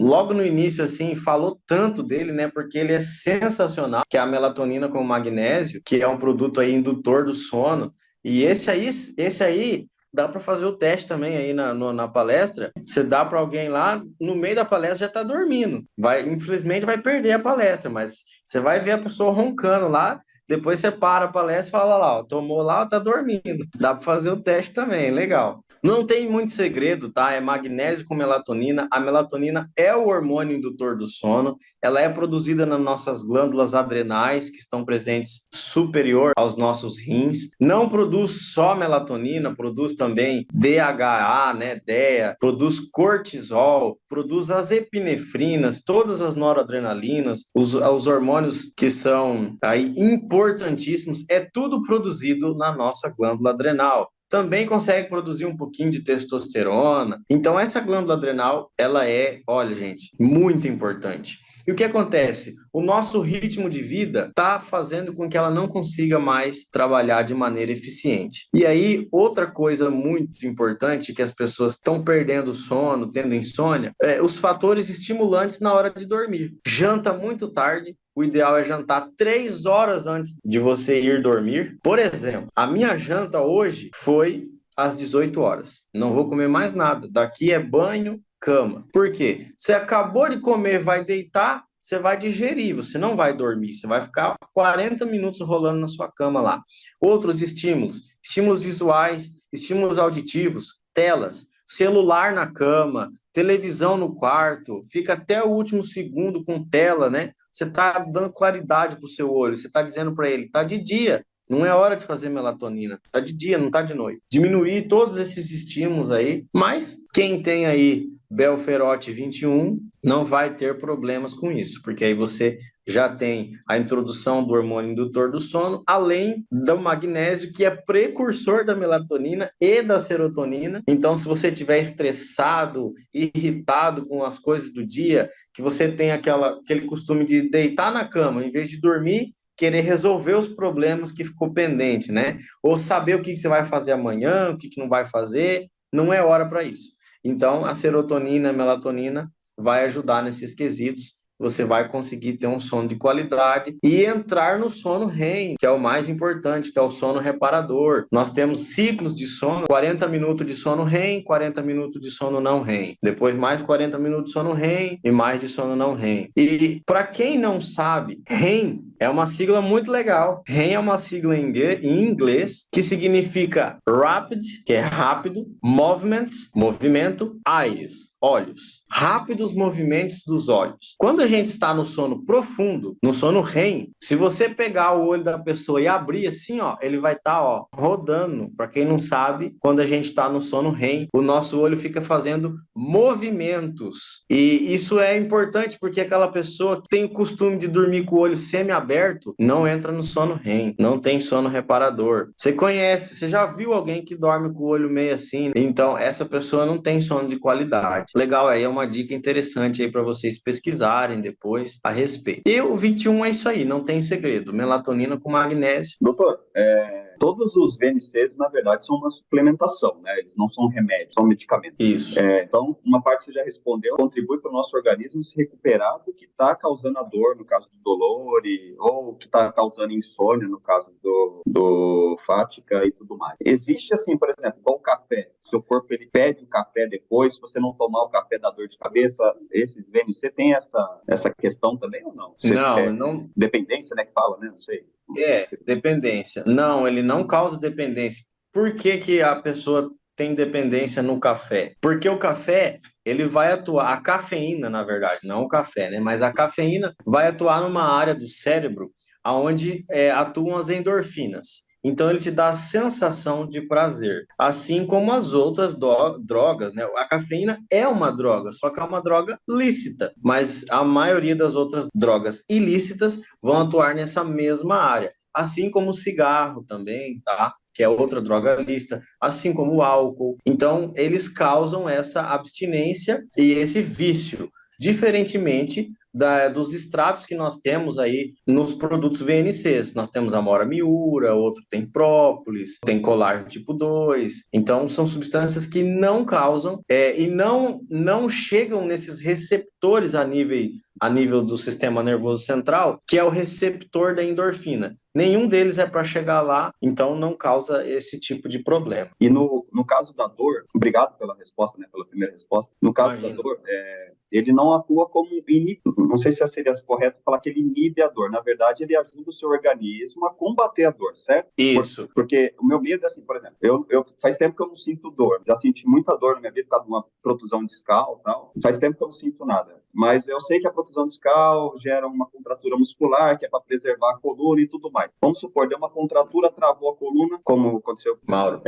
logo no início, assim, falou tanto dele, né? Porque ele é sensacional, que é a melatonina com magnésio, que é um produto aí indutor do sono. E esse aí dá para fazer o teste também aí na palestra. Você dá para alguém lá, no meio da palestra já está dormindo. Infelizmente vai perder a palestra, mas você vai ver a pessoa roncando lá, depois você para a palestra e fala lá, ó, tomou lá, tá dormindo. Dá para fazer o teste também, legal. Não tem muito segredo, tá? É magnésio com melatonina. A melatonina é o hormônio indutor do sono. Ela é produzida nas nossas glândulas adrenais, que estão presentes superior aos nossos rins. Não produz só melatonina, produz também DHA, né, DEA, produz cortisol, produz as epinefrinas, todas as noradrenalinas, os hormônios que são aí importantíssimos. É tudo produzido na nossa glândula adrenal. Também consegue produzir um pouquinho de testosterona. Então, essa glândula adrenal, ela é, olha, gente, muito importante. E o que acontece? O nosso ritmo de vida está fazendo com que ela não consiga mais trabalhar de maneira eficiente. E aí, outra coisa muito importante que as pessoas estão perdendo sono, tendo insônia, é os fatores estimulantes na hora de dormir. Janta muito tarde. O ideal é jantar 3 horas antes de você ir dormir. Por exemplo, a minha janta hoje foi às 18 horas. Não vou comer mais nada. Daqui é banho, cama. Por quê? Você acabou de comer, vai deitar, você vai digerir, você não vai dormir, você vai ficar 40 minutos rolando na sua cama lá. Outros estímulos, estímulos visuais, estímulos auditivos, telas, celular na cama, televisão no quarto, fica até o último segundo com tela, né? Você está dando claridade para o seu olho, você está dizendo para ele, tá de dia, não é hora de fazer melatonina, tá de dia, não tá de noite. Diminuir todos esses estímulos aí, mas quem tem aí Belferote 21 não vai ter problemas com isso, porque aí você já tem a introdução do hormônio indutor do sono, além do magnésio, que é precursor da melatonina e da serotonina. Então, se você estiver estressado, irritado com as coisas do dia, que você tem aquele costume de deitar na cama, em vez de dormir, querer resolver os problemas que ficou pendente, né? Ou saber o que você vai fazer amanhã, o que não vai fazer, não é hora para isso. Então, a serotonina, a melatonina vai ajudar nesses quesitos. Você vai conseguir ter um sono de qualidade e entrar no sono REM, que é o mais importante, que é o sono reparador. Nós temos ciclos de sono, 40 minutos de sono REM, 40 minutos de sono não REM. Depois mais 40 minutos de sono REM e mais de sono não REM. E para quem não sabe, REM é uma sigla muito legal. REM é uma sigla em inglês que significa Rapid, que é rápido, Movement, movimento, Eyes, olhos. Rápidos movimentos dos olhos. Quando a gente está no sono profundo, no sono REM, se você pegar o olho da pessoa e abrir assim, ó, ele vai estar, ó, rodando. Para quem não sabe, quando a gente está no sono REM, o nosso olho fica fazendo movimentos. E isso é importante porque aquela pessoa que tem o costume de dormir com o olho semi-aberto não entra no sono REM, não tem sono reparador. Você conhece, você já viu alguém que dorme com o olho meio assim? Então, essa pessoa não tem sono de qualidade. Legal, aí é uma dica interessante aí para vocês pesquisarem depois a respeito. E o 21 é isso aí, não tem segredo. Melatonina com magnésio. Doutor, todos os VNCs, na verdade, são uma suplementação, né? Eles não são remédios, são medicamentos. Isso. Então, uma parte você já respondeu, contribui para o nosso organismo se recuperar do que está causando a dor, no caso do dolor, ou que está causando insônia, no caso do fática e tudo mais. Existe, assim, por exemplo, igual o café. Seu corpo, ele pede o café depois, se você não tomar o café dá dor de cabeça. Esses VNC tem essa questão também ou não? Não. Dependência, né, que fala, né? Não sei. Dependência. Não, ele não causa dependência. Por que que a pessoa tem dependência no café? Porque o café, ele vai atuar, a cafeína, na verdade, não o café, né? Mas a cafeína vai atuar numa área do cérebro onde atuam as endorfinas. Então, ele te dá a sensação de prazer, assim como as outras drogas, né? A cafeína é uma droga, só que é uma droga lícita, mas a maioria das outras drogas ilícitas vão atuar nessa mesma área, assim como o cigarro também, tá? Que é outra droga lícita, assim como o álcool. Então, eles causam essa abstinência e esse vício, diferentemente dos extratos que nós temos aí nos produtos VNCs. Nós temos amora miura, outro tem própolis, tem colágeno tipo 2. Então, são substâncias que não causam e não chegam nesses receptores a nível do sistema nervoso central, que é o receptor da endorfina. Nenhum deles é para chegar lá, então não causa esse tipo de problema. E no caso da dor, obrigado pela resposta, né, pela primeira resposta. No caso Imagina. da dor, ele não atua como não sei se seria correto falar que ele inibe a dor. Na verdade, ele ajuda o seu organismo a combater a dor, certo? Isso. Porque o meu medo é assim, por exemplo, eu faz tempo que eu não sinto dor. Já senti muita dor na minha vida por causa de uma protusão discal, tal. Faz tempo que eu não sinto nada. Mas eu sei que a protusão discal gera uma contratura muscular, que é para preservar a coluna e tudo mais. Vamos supor, deu uma contratura, travou a coluna, como aconteceu com Mauro.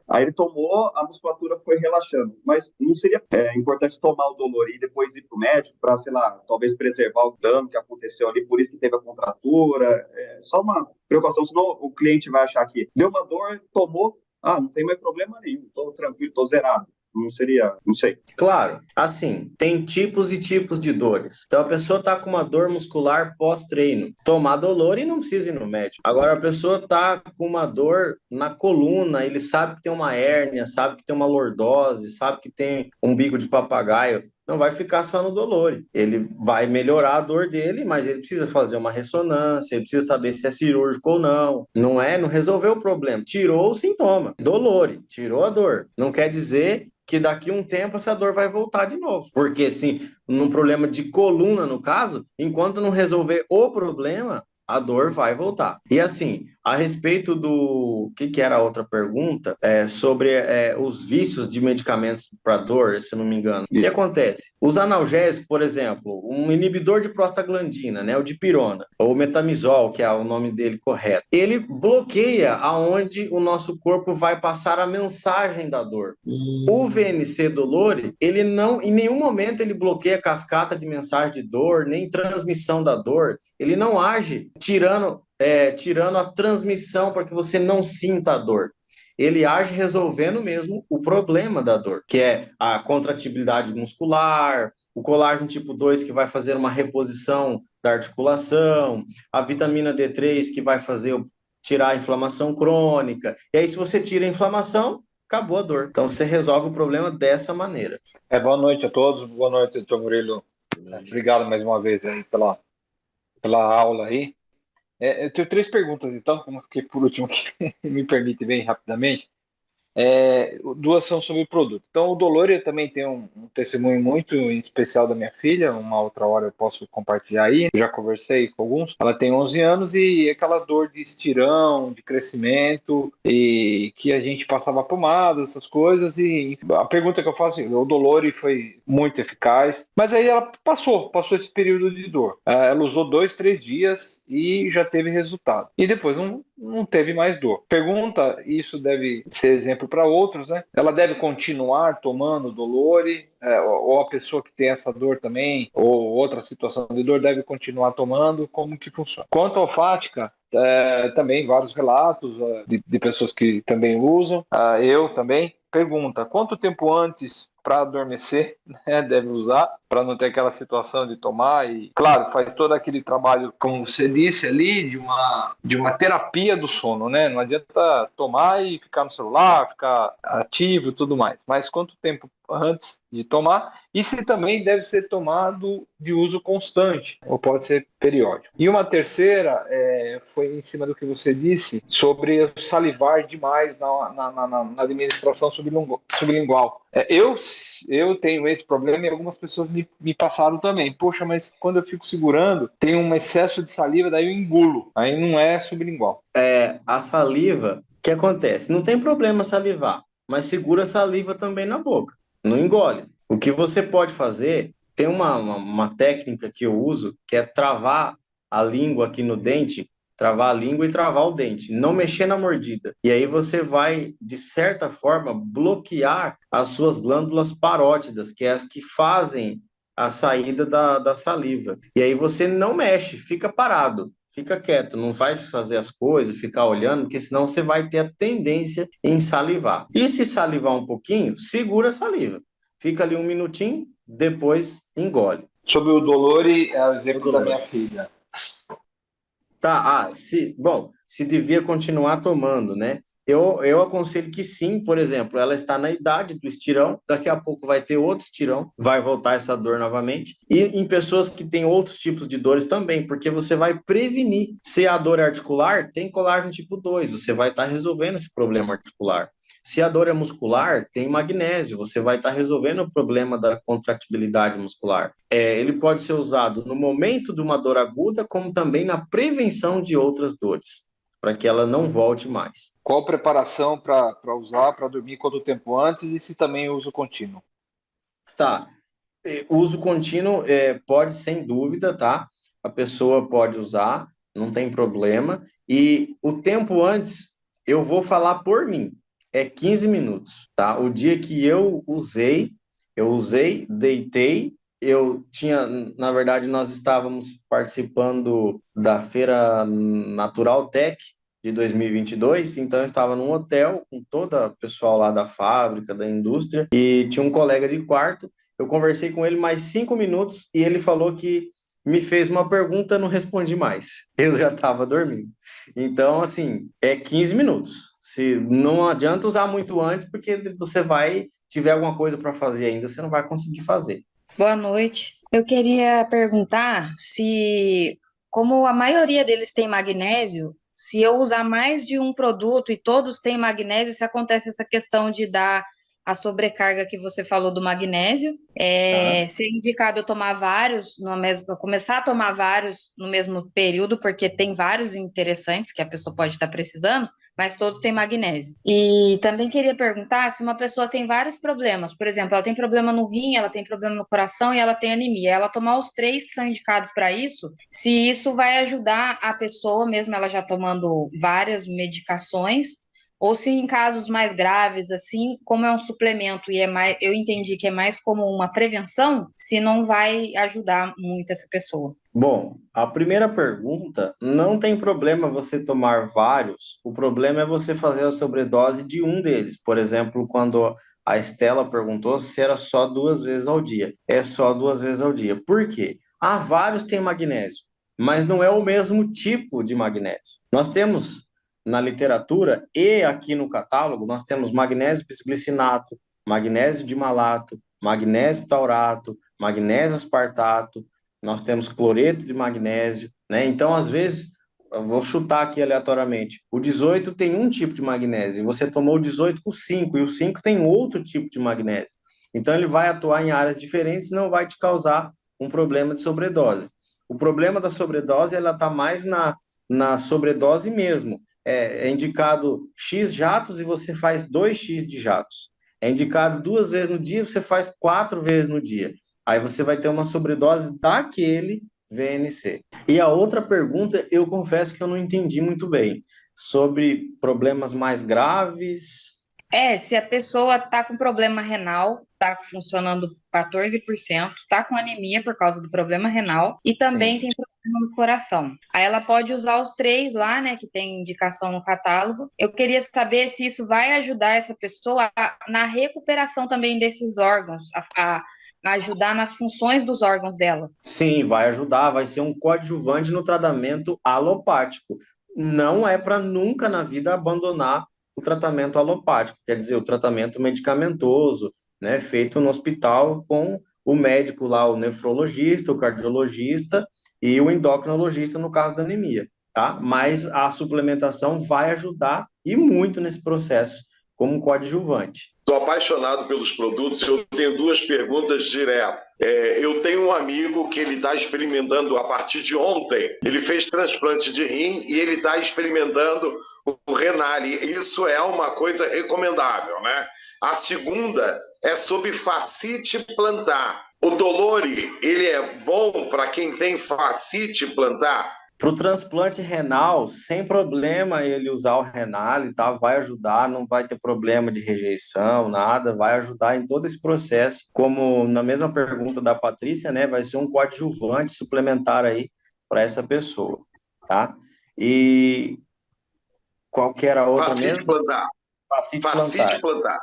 Aí ele tomou, a musculatura foi relaxando. Mas não seria importante tomar o dolor e depois ir para o médico para, sei lá, talvez preservar o dano que aconteceu ali, por isso que teve a contratura? Só uma preocupação, senão o cliente vai achar que deu uma dor, tomou, não tem mais problema nenhum, estou tranquilo, estou zerado. Não seria, não sei. Claro, assim, tem tipos e tipos de dores. Então a pessoa está com uma dor muscular pós-treino, tomar dolor e não precisa ir no médico. Agora a pessoa está com uma dor na coluna, ele sabe que tem uma hérnia, sabe que tem uma lordose, sabe que tem um bico de papagaio. Não vai ficar só no dolor. Ele vai melhorar a dor dele, mas ele precisa fazer uma ressonância, ele precisa saber se é cirúrgico ou não. Não resolveu o problema. Tirou o sintoma. Dolor, tirou a dor. Não quer dizer que daqui a um tempo essa dor vai voltar de novo. Porque, assim, num problema de coluna, no caso, enquanto não resolver o problema, a dor vai voltar. E assim, a respeito do que era a outra pergunta, sobre os vícios de medicamentos para dor, se não me engano. O que acontece? Os analgésicos, por exemplo, um inibidor de prostaglandina, né, o dipirona, ou metamizol, que é o nome dele correto, ele bloqueia aonde o nosso corpo vai passar a mensagem da dor. O VNC Dolore, ele não, em nenhum momento ele bloqueia a cascata de mensagem de dor, nem transmissão da dor. Ele não age tirando a transmissão para que você não sinta a dor. Ele age resolvendo mesmo o problema da dor, que é a contratibilidade muscular, o colágeno tipo 2 que vai fazer uma reposição da articulação, a vitamina D3 que vai tirar a inflamação crônica. E aí, se você tira a inflamação, acabou a dor. Então, você resolve o problema dessa maneira. Boa noite a todos. Boa noite, doutor Murilo. Obrigado mais uma vez aí pela aula aí. Eu tenho 3 perguntas, então, como eu fiquei por último aqui, me permite bem rapidamente. 2 são sobre o produto. Então, o Dolore também tem um testemunho muito especial da minha filha. Uma outra hora eu posso compartilhar aí. Eu já conversei com alguns. Ela tem 11 anos e aquela dor de estirão, de crescimento, e que a gente passava pomada, essas coisas. E a pergunta que eu faço é: o Dolore foi muito eficaz, mas aí ela passou esse período de dor. Ela usou 2, 3 dias e já teve resultado. E depois não teve mais dor. Pergunta, isso deve ser exemplo para outros, né? Ela deve continuar tomando Dolore, ou a pessoa que tem essa dor também, ou outra situação de dor, deve continuar tomando? Como que funciona? Quanto ao Fática, também vários relatos de pessoas que também usam, eu também. Pergunta, quanto tempo antes para adormecer, né, deve usar, para não ter aquela situação de tomar? E, claro, faz todo aquele trabalho, como você disse ali, de uma terapia do sono, né? Não adianta tomar e ficar no celular, ficar ativo e tudo mais. Mas quanto tempo antes de tomar? E se também deve ser tomado de uso constante, ou pode ser periódico. E uma terceira foi em cima do que você disse sobre salivar demais na administração sublingual. Eu tenho esse problema e algumas pessoas me passaram também. Poxa, mas quando eu fico segurando, tem um excesso de saliva, daí eu engulo. Aí não é sublingual. A saliva, o que acontece? Não tem problema salivar, mas segura a saliva também na boca. Não engole. O que você pode fazer, tem uma técnica que eu uso, que é travar a língua aqui no dente, travar a língua e travar o dente, não mexer na mordida. E aí você vai, de certa forma, bloquear as suas glândulas parótidas, que é as que fazem a saída da saliva. E aí você não mexe, fica parado. Fica quieto, não vai fazer as coisas, ficar olhando, porque senão você vai ter a tendência em salivar. E se salivar um pouquinho, segura a saliva. Fica ali um minutinho, depois engole. Sobre o Dolore, é o exemplo O da Dolore. minha filha. Tá, se devia continuar tomando, né? Eu aconselho que sim, por exemplo, ela está na idade do estirão, daqui a pouco vai ter outro estirão, vai voltar essa dor novamente. E em pessoas que têm outros tipos de dores também, porque você vai prevenir. Se a dor é articular, tem colágeno tipo 2, você vai estar resolvendo esse problema articular. Se a dor é muscular, tem magnésio, você vai estar resolvendo o problema da contractibilidade muscular. Ele pode ser usado no momento de uma dor aguda, como também na prevenção de outras dores, para que ela não volte mais. Qual preparação para usar, para dormir quanto tempo antes e se também uso contínuo? Tá, uso contínuo pode, sem dúvida, tá? A pessoa pode usar, não tem problema. E o tempo antes, eu vou falar por mim, é 15 minutos, tá? O dia que eu usei, deitei, eu tinha, na verdade, nós estávamos participando da Feira Natural Tech de 2022, então eu estava num hotel com todo o pessoal lá da fábrica, da indústria, e tinha um colega de quarto. Eu conversei com ele mais 5 minutos e ele falou que me fez uma pergunta, não respondi mais. Eu já estava dormindo. Então, assim, é 15 minutos. Se não adianta usar muito antes, porque você vai, tiver alguma coisa para fazer ainda, você não vai conseguir fazer. Boa noite. Eu queria perguntar se, como a maioria deles tem magnésio, se eu usar mais de um produto e todos têm magnésio, se acontece essa questão de dar a sobrecarga que você falou do magnésio, Tá? se é indicado eu tomar vários, começar a tomar vários no mesmo período, porque tem vários interessantes que a pessoa pode estar precisando, mas todos têm magnésio. E também queria perguntar se uma pessoa tem vários problemas, por exemplo, ela tem problema no rim, ela tem problema no coração e ela tem anemia. Ela tomar os três que são indicados para isso, se isso vai ajudar a pessoa, mesmo ela já tomando várias medicações, ou se em casos mais graves, assim, como é um suplemento e é mais, eu entendi que é mais como uma prevenção, se não vai ajudar muito essa pessoa. Bom, a primeira pergunta, não tem problema você tomar vários, o problema é você fazer a sobredose de um deles. Por exemplo, quando a Estela perguntou se era só 2 vezes ao dia. É só 2 vezes ao dia. Por quê? Há vários têm magnésio, mas não é o mesmo tipo de magnésio. Nós temos na literatura e aqui no catálogo, nós temos magnésio bisglicinato, magnésio dimalato, magnésio taurato, magnésio aspartato, nós temos cloreto de magnésio, né? Então, às vezes, eu vou chutar aqui aleatoriamente, o 18 tem um tipo de magnésio, e você tomou o 18 com 5, e o 5 tem outro tipo de magnésio. Então, ele vai atuar em áreas diferentes e não vai te causar um problema de sobredose. O problema da sobredose, ela está mais na sobredose mesmo. É indicado X jatos e você faz 2x de jatos. É indicado 2 vezes no dia, você faz 4 vezes no dia. Aí você vai ter uma sobredose daquele VNC. E a outra pergunta, eu confesso que eu não entendi muito bem, sobre problemas mais graves. Se a pessoa está com problema renal, está funcionando 14%, está com anemia por causa do problema renal e também Sim. tem problema no coração. Aí ela pode usar os três lá, né, que tem indicação no catálogo. Eu queria saber se isso vai ajudar essa pessoa na recuperação também desses órgãos, a ajudar nas funções dos órgãos dela. Sim, vai ajudar, vai ser um coadjuvante no tratamento alopático. Não é para nunca na vida abandonar o tratamento alopático, quer dizer, o tratamento medicamentoso, né, feito no hospital com o médico lá, o nefrologista, o cardiologista e o endocrinologista no caso da anemia, tá? Mas a suplementação vai ajudar e muito nesse processo como coadjuvante. Estou apaixonado pelos produtos. Eu tenho duas perguntas direto. Eu tenho um amigo que ele está experimentando a partir de ontem. Ele fez transplante de rim e ele está experimentando o Renali. Isso é uma coisa recomendável, né? A segunda é sobre fascite plantar. O Dolore, ele é bom para quem tem fascite plantar? Para o transplante renal, sem problema ele usar o renal e tal, vai ajudar, não vai ter problema de rejeição, nada, vai ajudar em todo esse processo. Como na mesma pergunta da Patrícia, né, vai ser um coadjuvante suplementar aí para essa pessoa, tá? E qual que era a outra Fascite mesmo? plantar. Fascite Fascite plantar. plantar.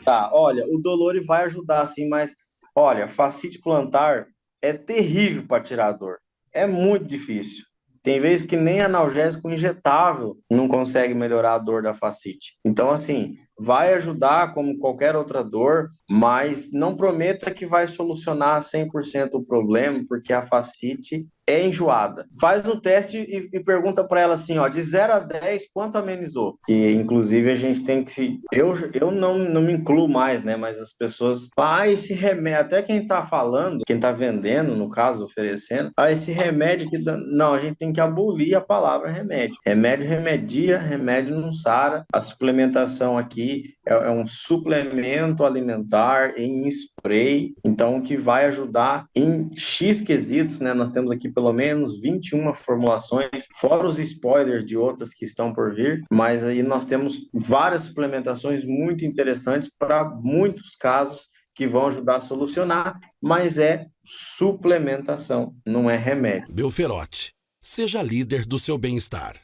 Tá, olha, o Dolore vai ajudar sim, mas olha, fascite plantar é terrível para tirar a dor. É muito difícil. Tem vezes que nem analgésico injetável não consegue melhorar a dor da fascite. Então, assim, vai ajudar como qualquer outra dor, mas não prometa que vai solucionar 100% o problema, porque a fascite é enjoada. Faz um teste e pergunta para ela assim, ó, de 0 a 10, quanto amenizou? Que, inclusive, a gente tem que se... Eu não me incluo mais, né? Mas as pessoas... esse remédio... Até quem tá falando, quem tá vendendo, no caso, oferecendo, esse remédio que... Não, a gente tem que abolir a palavra remédio. Remédio remedia, remédio não sara. A suplementação aqui é um suplemento alimentar em spray, então que vai ajudar em X quesitos, né? Nós temos aqui pelo menos 21 formulações, fora os spoilers de outras que estão por vir, mas aí nós temos várias suplementações muito interessantes para muitos casos que vão ajudar a solucionar, mas é suplementação, não é remédio. Belferote, seja líder do seu bem-estar.